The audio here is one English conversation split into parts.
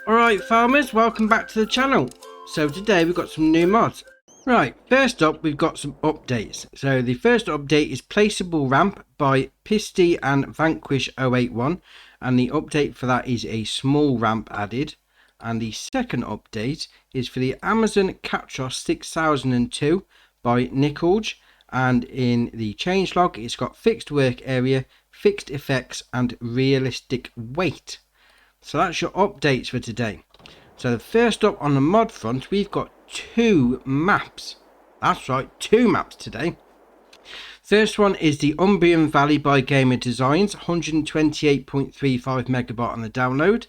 Alright farmers, welcome back to the channel. So today we've got some new mods. Right, first up we've got some updates. So the first update is Placeable Ramp by Pisty and Vanquish 081, and the update for that is a small ramp added. And the second update is for the Amazon Catros 6002 by Mikkel, and in the changelog it's got fixed work area, fixed effects and realistic weight. So that's your updates for today. So first up on the mod front, we've got two maps. That's right, two maps today. First one is the Umbreon Valley by Gamer Designs, 128.35 megabyte on the download.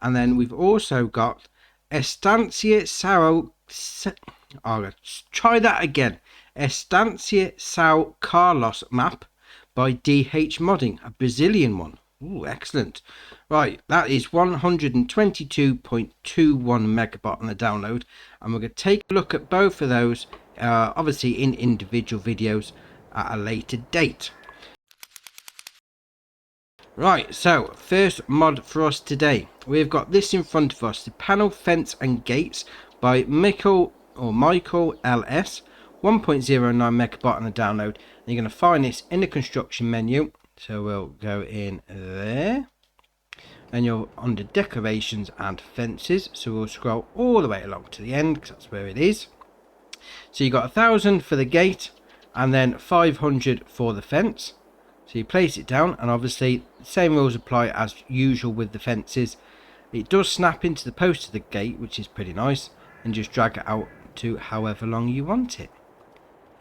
And then we've also got Estancia Sao... try that again. Estancia Sao Carlos map by DH Modding, a Brazilian one. Ooh, excellent. Right, that is 122.21 megabyte on the download, and we're going to take a look at both of those, obviously in individual videos at a later date. Right, so first mod for us today, we've got this in front of us, the Panel Fence and Gates by Mikkel LS, 1.09 megabyte on the download. And you're going to find this in the construction menu. So we'll go in there, and you're under decorations and fences. So we'll scroll all the way along to the end because that's where it is. So you got 1,000 for the gate and then 500 for the fence. So you place it down, and obviously the same rules apply as usual with the fences. It does snap into the post of the gate, which is pretty nice, and just drag it out to however long you want it.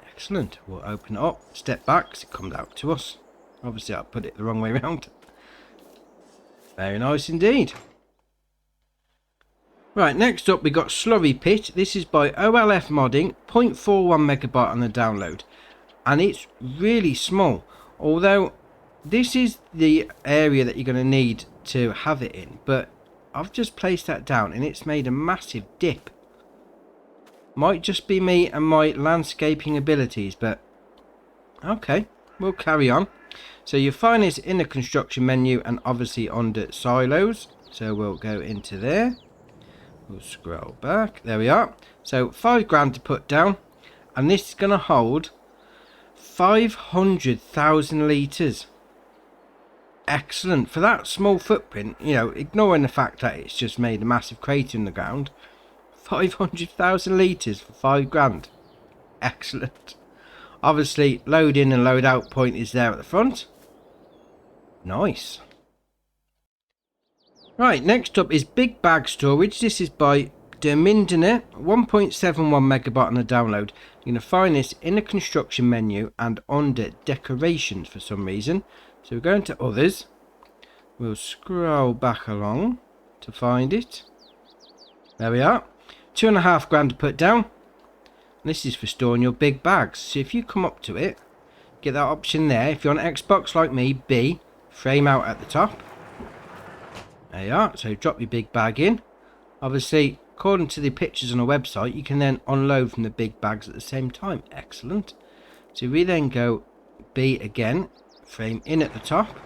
Excellent. We'll open it up, step back so it comes out to us. Obviously I put it the wrong way around. Very nice indeed. Right, next up we got Slurry Pitch. This is by OLF Modding, 0.41 megabyte on the download. And it's really small. Although this is the area that you're going to need to have it in. But I've just placed that down and it's made a massive dip. Might just be me and my landscaping abilities, but okay, we'll carry on. So you find this in the construction menu and obviously under silos. So we'll go into there. We'll scroll back. There we are. So £5,000 to put down. And this is going to hold 500,000 litres. Excellent. For that small footprint, you know, ignoring the fact that it's just made a massive crater in the ground. 500,000 litres for £5,000. Excellent. Obviously, load in and load out point is there at the front. Nice. Right, next up is Big Bag Storage. This is by Dermindiner, 1.71 megabyte on the download. You're going to find this in the construction menu and under decorations for some reason. So we're going to others. We'll scroll back along to find it. There we are. £2,500 to put down. This is for storing your big bags. So if you come up to it, get that option there. If you're on Xbox like me, B, frame out at the top. There you are. So drop your big bag in. Obviously, according to the pictures on a website, you can then unload from the big bags at the same time. Excellent. So we then go B again, frame in at the top,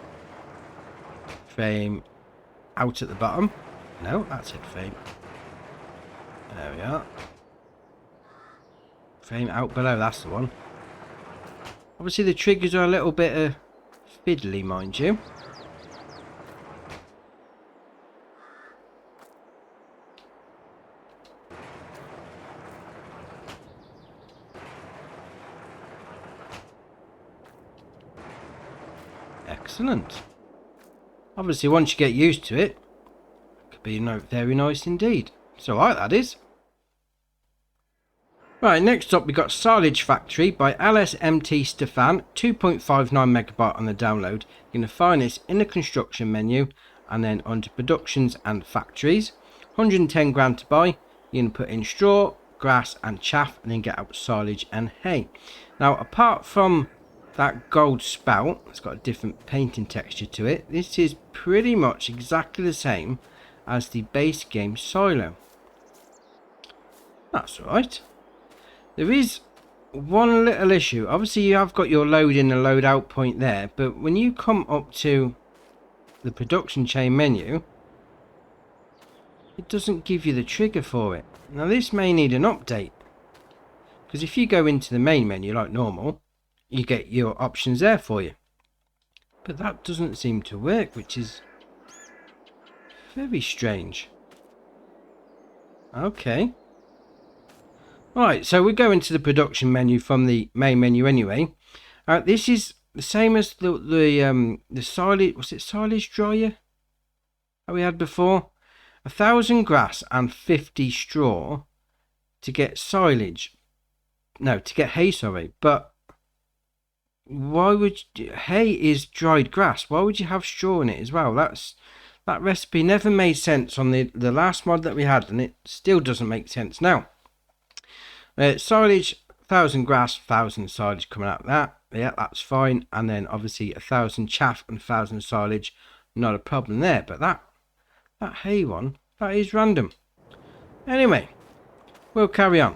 frame out at the bottom. No, that's it, frame. There we are. Frame out below, that's the one. Obviously the triggers are a little bit fiddly, mind you. Excellent. Obviously once you get used to it, it could be very nice indeed. It's alright, that is. Right, next up we got Silage Factory by LSMT Stefan, 2.59 megabyte on the download. You're going to find this in the construction menu and then under productions and factories. £110 to buy. You're going to put in straw, grass and chaff and then get out silage and hay. Now apart from that gold spout, it's got a different painting texture to it. This is pretty much exactly the same as the base game silo. That's alright. There is one little issue. Obviously you have got your load in and load out point there, but when you come up to the production chain menu, it doesn't give you the trigger for it. Now this may need an update, because if you go into the main menu like normal, you get your options there for you, but that doesn't seem to work, which is very strange. Okay, right, so we go into the production menu from the main menu anyway. This is the same as the silage, was it silage dryer that we had before? 1,000 grass and 50 straw to get silage. No, to get hay, sorry. But why would hay is dried grass? Why would you have straw in it as well? That recipe never made sense on the last mod that we had, and it still doesn't make sense now. Silage, 1,000 grass, 1,000 silage coming out of that. Yeah, that's fine. And then obviously 1,000 chaff and 1,000 silage, not a problem there. But that hay one, that is random. Anyway, we'll carry on.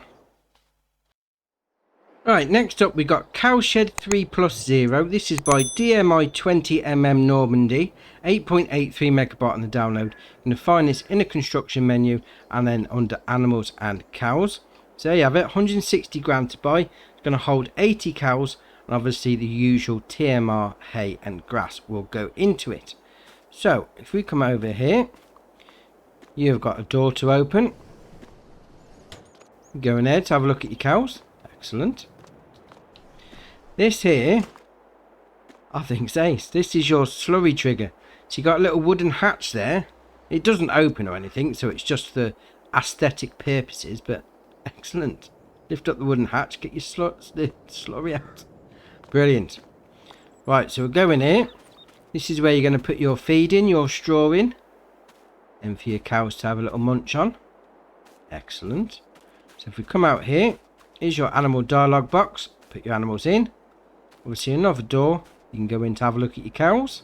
Right, next up we got Cowshed 3+0. This is by DMI 20mm Normandy, 8.83 megabyte on the download. You can find this in the construction menu and then under animals and cows. So there you have it, 160 grand to buy. It's going to hold 80 cows, and obviously the usual TMR, hay and grass will go into it. So if we come over here, you've got a door to open. Go in there to have a look at your cows. Excellent. This here, I think it's ace. This is your Slurry Trigger. So you got a little wooden hatch there. It doesn't open or anything, so it's just for aesthetic purposes, but excellent. Lift up the wooden hatch, get your slurry out. Brilliant. Right, so we'll go in here. This is where you're going to put your feed in, your straw in, and for your cows to have a little munch on. Excellent. So if we come out here, here's your animal dialogue box. Put your animals in. Obviously another door. You can go in to have a look at your cows.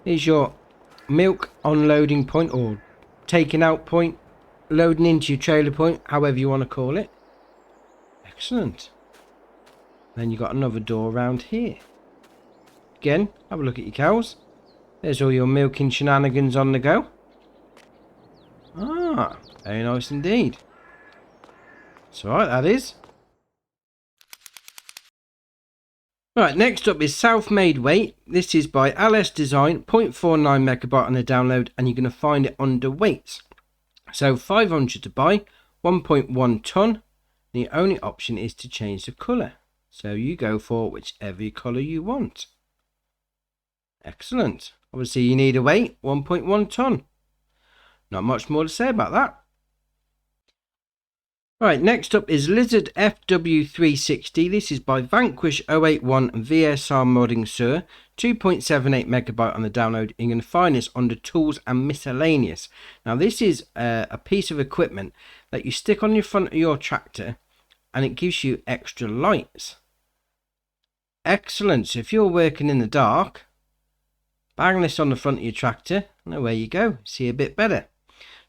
Here's your milk unloading point, or taking out point, loading into your trailer point, however you want to call it. Excellent. Then you've got another door around here. Again, have a look at your cows. There's all your milking shenanigans on the go. Ah, very nice indeed. That's alright, that is. Right, next up is Self-Made Weight. This is by LS Design, 0.49 megabyte on the download, and you're going to find it under weights. So 500 to buy, 1.1 ton. The only option is to change the colour. So you go for whichever colour you want. Excellent. Obviously you need a weight, 1.1 ton. Not much more to say about that. Right, next up is Lizard FW360. This is by Vanquish 081 and VSR Modding Sir. 2.78 megabyte on the download. You're going to find this under Tools and Miscellaneous. Now this is a piece of equipment that you stick on your front of your tractor, and it gives you extra lights. Excellent. So if you're working in the dark, bang this on the front of your tractor, and away you go. See a bit better.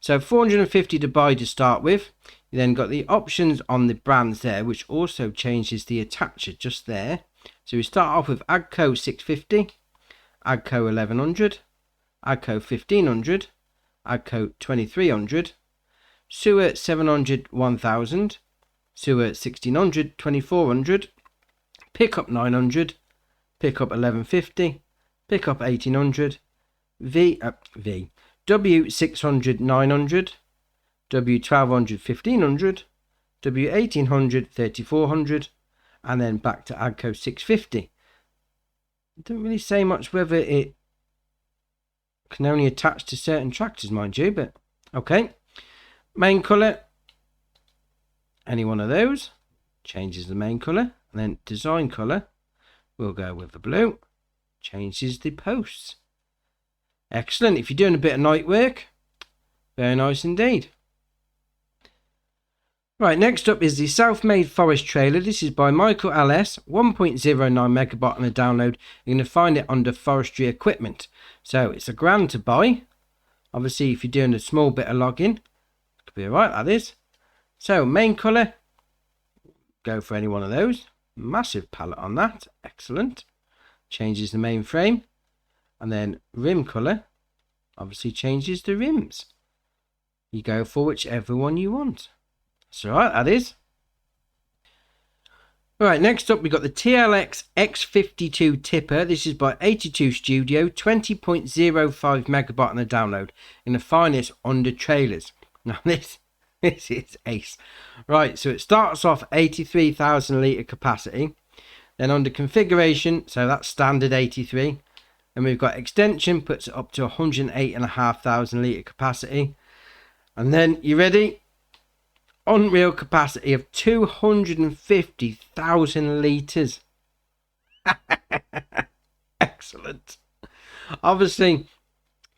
So 450 to buy to start with. You then got the options on the brands there, which also changes the attacher just there. So we start off with Agco 650, Agco 1100, Agco 1500, Agco 2300, Sewer 700 1000, Sewer 1600 2400, Pickup 900, Pickup 1150, Pickup 1800, W600 900, W1200 1500, W1800 3400, and then back to Agco 650. It doesn't really say much whether it can only attach to certain tractors, mind you, but okay. Main colour, any one of those, changes the main colour, and then design colour, we'll go with the blue, changes the posts. Excellent. If you're doing a bit of night work, very nice indeed. Right, next up is the Self-Made Forest Trailer. This is by Mikkel LS, 1.09 megabyte on the download. You're going to find it under Forestry Equipment. So it's £1,000 to buy. Obviously, if you're doing a small bit of logging, could be alright, that is. So main colour, go for any one of those. Massive palette on that. Excellent. Changes the main frame. And then rim colour, obviously changes the rims. You go for whichever one you want. That's alright, that is. Alright, next up we got the TLX X52 tipper. This is by 82 Studio, 20.05 megabyte on the download in the finest under trailers. Now this is ace. Right, so it starts off 83,000 litre capacity. Then under configuration, so that's standard 83. And we've got extension, puts it up to 108,500 litre capacity. And then, you ready? Unreal capacity of 250,000 litres. Excellent. Obviously,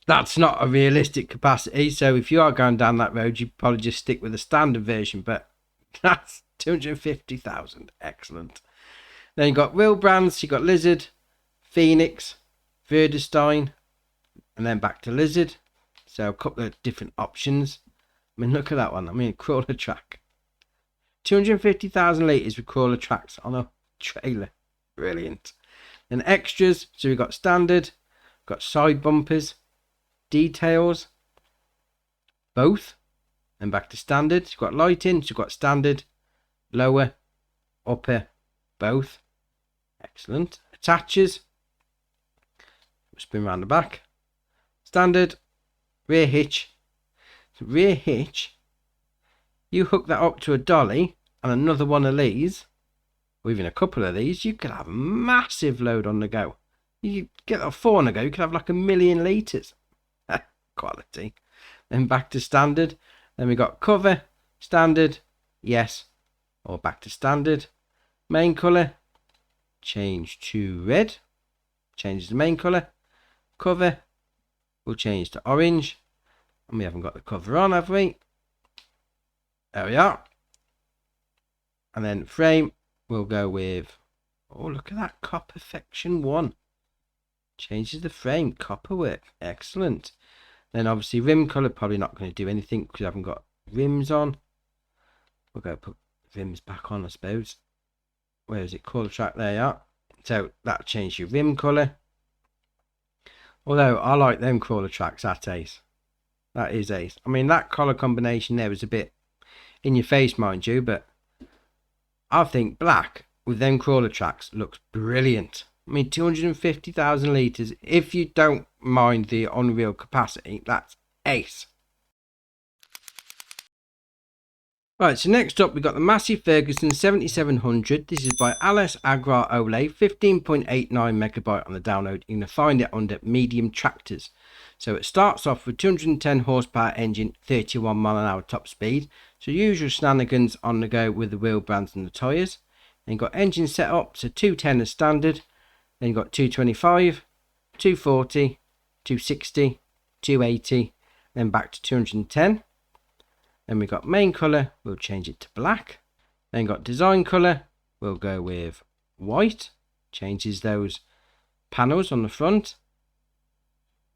that's not a realistic capacity. So if you are going down that road, you probably just stick with the standard version. But that's 250,000. Excellent. Then you've got real brands. You've got Lizard, Phoenix, Verdestein, and then back to Lizard. So a couple of different options. I mean, look at that one. I mean, crawler track. 250,000 litres with crawler tracks on a trailer. Brilliant. Then extras. So we've got standard, got side bumpers, details, both. Then back to standard. You've got lighting. So you've got standard, lower, upper, both. Excellent. Attaches. Spin around the back. Standard, rear hitch. Rear hitch, you hook that up to a dolly and another one of these, or even a couple of these, you could have a massive load on the go. You get a 4 on the go, you could have like 1,000,000 litres. Quality. Then back to standard. Then we got cover, standard, yes, or back to standard. Main colour, change to red, changes the main colour. Cover, we'll change to orange. And we haven't got the cover on, have we? There we are. And then frame, we'll go with, oh, look at that, Copperfection 1. Changes the frame, copper work. Excellent. Then obviously rim colour, probably not going to do anything because I haven't got rims on. We'll go put rims back on, I suppose. Where is it? Crawler track, there you are. So that'll change your rim colour. Although I like them crawler tracks, that's ace. That is ace. I mean, that colour combination there was a bit in your face, mind you, but I think black with them crawler tracks looks brilliant. I mean, 250,000 litres, if you don't mind the unreal capacity, that's ace. Right, so next up we've got the Massey Ferguson 7700. This is by Alice Agra Ole, 15.89 megabyte on the download. You can find it under medium tractors. So it starts off with 210 horsepower engine, 31 mile an hour top speed. So usual shenanigans on the go with the wheel brands and the tyres. Then you've got engine set up, so 210 as standard. Then you've got 225, 240, 260, 280, then back to 210. Then we've got main colour, we'll change it to black. Then got design colour, we'll go with white. Changes those panels on the front.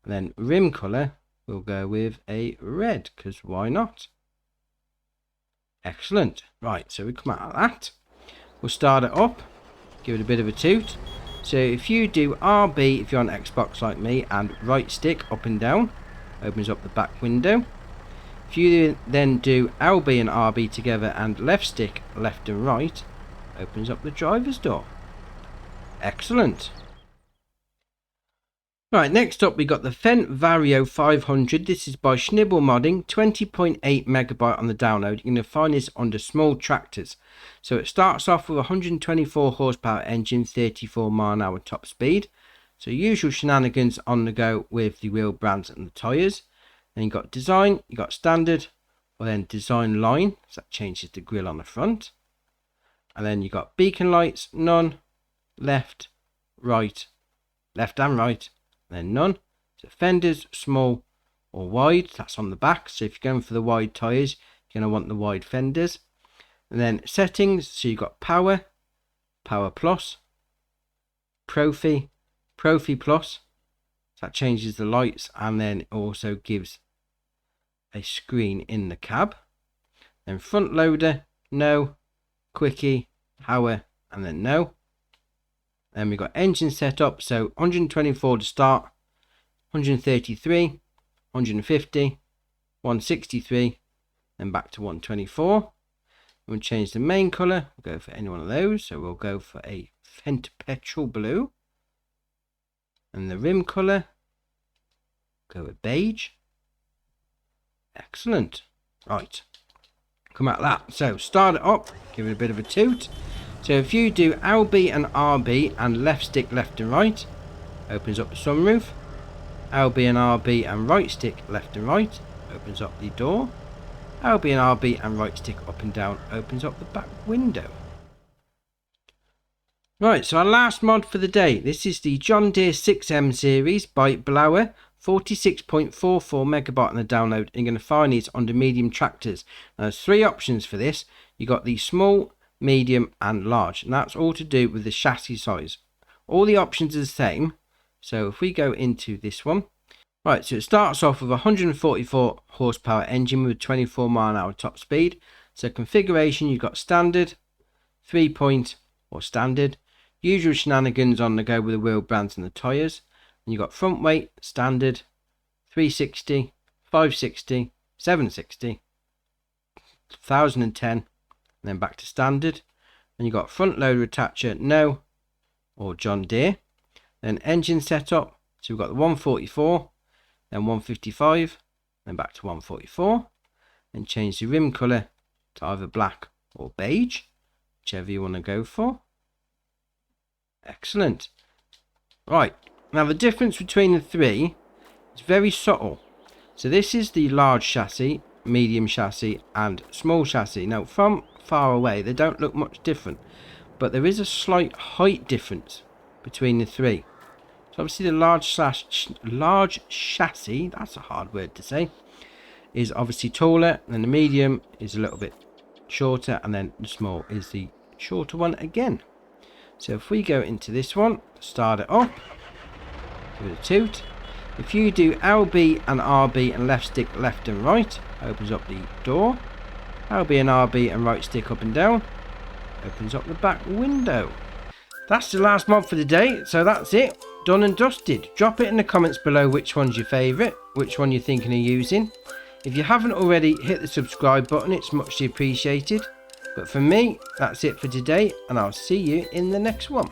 And then rim colour, we'll go with a red, because why not? Excellent. Right, so we come out of that. We'll start it up, give it a bit of a toot. So if you do RB, if you're on Xbox like me, and right stick up and down, opens up the back window. If you then do LB and RB together and left stick left and right, opens up the driver's door. Excellent. Right, next up we got the Fendt Vario 500. This is by Schnibble Modding, 20.8 megabyte on the download. You can find this under small tractors. So it starts off with 124 horsepower engine, 34 mile an hour top speed. So usual shenanigans on the go with the wheel brands and the tyres. Then you've got design, you've got standard, or then design line, so that changes the grille on the front. And then you've got beacon lights, none, left, right, left and right, and then none. So fenders, small or wide, that's on the back. So if you're going for the wide tyres, you're going to want the wide fenders. And then settings, so you've got power, power plus, Profi, Profi plus. That changes the lights and then it also gives a screen in the cab. Then front loader, no, quickie, power, and then no. Then we've got engine set up, so 124 to start, 133, 150, 163, then back to 124. We'll change the main colour. We'll go for any one of those. So we'll go for a Fent Petrol Blue. And the rim colour, go with beige. Excellent. Right. Come at that. So start it up. Give it a bit of a toot. So if you do LB and RB and left stick left and right, opens up the sunroof. LB and RB and right stick left and right, opens up the door. LB and RB and right stick up and down, opens up the back window. Right, so our last mod for the day. This is the John Deere 6M series by Blower. 46.44 megabyte on the download. And you're going to find these on the medium tractors. Now, there's 3 options for this. You got the small, medium and large. And that's all to do with the chassis size. All the options are the same. So if we go into this one. Right, so it starts off with a 144 horsepower engine with 24 mile/hour top speed. So configuration, you've got standard, 3-point or standard. Usual shenanigans on the go with the wheel brands and the tyres. And you've got front weight, standard, 360, 560, 760, 1010, and then back to standard. And you've got front loader attacher, no, or John Deere. Then engine setup, so we've got the 144, then 155, then back to 144. And change the rim colour to either black or beige, whichever you want to go for. Excellent. Right, now the difference between the 3 is very subtle. So this is the large chassis, medium chassis and small chassis. Now from far away they don't look much different, but there is a slight height difference between the 3. So obviously the large chassis, that's a hard word to say, is obviously taller, and then the medium is a little bit shorter, and then the small is the shorter one again. So if we go into this one, start it up, give it a toot. If you do LB and RB and left stick left and right, opens up the door. LB and RB and right stick up and down, opens up the back window. That's the last mod for the day, so that's it. Done and dusted. Drop it in the comments below which one's your favourite, which one you're thinking of using. If you haven't already, hit the subscribe button, it's muchly appreciated. But for me, that's it for today, and I'll see you in the next one.